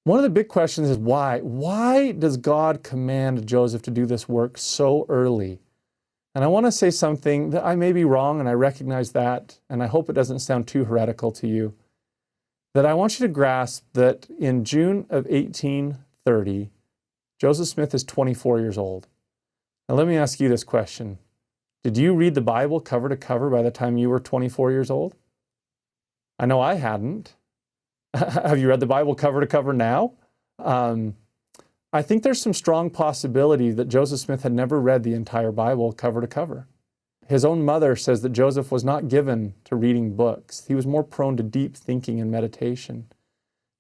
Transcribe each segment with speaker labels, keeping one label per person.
Speaker 1: One of the big questions is why? Why does God command Joseph to do this work so early? And I want to say something that I may be wrong, and I recognize that, and I hope it doesn't sound too heretical to you, that I want you to grasp that in June of 1830, Joseph Smith is 24 years old. Now let me ask you this question. Did you read the Bible cover to cover by the time you were 24 years old? I know I hadn't. Have you read the Bible cover to cover now? I think there's some strong possibility that Joseph Smith had never read the entire Bible cover to cover. His own mother says that Joseph was not given to reading books. He was more prone to deep thinking and meditation.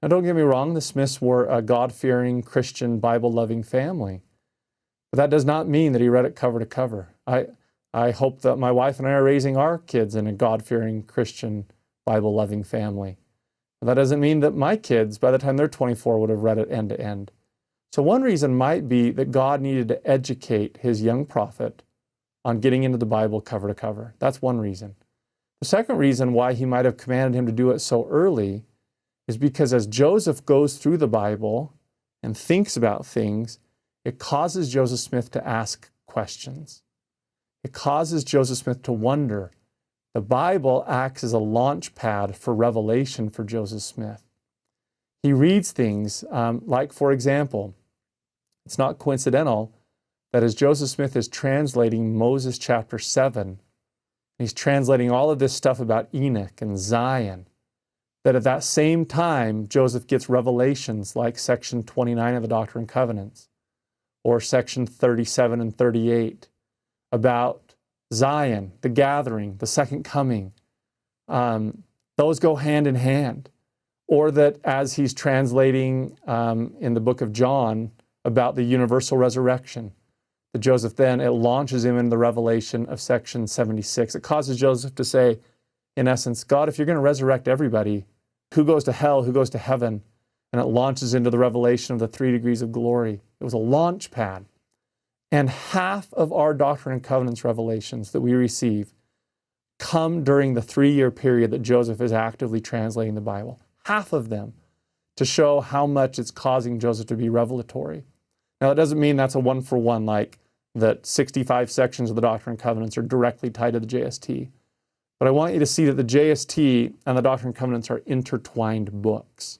Speaker 1: Now, don't get me wrong, the Smiths were a God-fearing, Christian, Bible-loving family. But that does not mean that he read it cover to cover. I hope that my wife and I are raising our kids in a God-fearing, Christian, Bible-loving family. But that doesn't mean that my kids, by the time they're 24, would have read it end to end. So one reason might be that God needed to educate his young prophet on getting into the Bible cover to cover. That's one reason. The second reason why he might have commanded him to do it so early is because as Joseph goes through the Bible and thinks about things, it causes Joseph Smith to ask questions. It causes Joseph Smith to wonder. The Bible acts as a launch pad for revelation for Joseph Smith. He reads things like, for example, it's not coincidental that as Joseph Smith is translating Moses chapter 7, he's translating all of this stuff about Enoch and Zion, that at that same time, Joseph gets revelations like section 29 of the Doctrine and Covenants, or section 37 and 38, about Zion, the gathering, the second coming. Those go hand in hand. Or that as he's translating in the book of John about the universal resurrection, that Joseph then, it launches him into the revelation of section 76. It causes Joseph to say, in essence, God, if you're going to resurrect everybody, who goes to hell, who goes to heaven? And it launches into the revelation of the 3 degrees of glory. It was a launch pad. And half of our Doctrine and Covenants revelations that we receive come during the 3-year period that Joseph is actively translating the Bible. Half of them, to show how much it's causing Joseph to be revelatory. Now, that doesn't mean that's a one-for-one, like that 65 sections of the Doctrine and Covenants are directly tied to the JST. But I want you to see that the JST and the Doctrine and Covenants are intertwined books.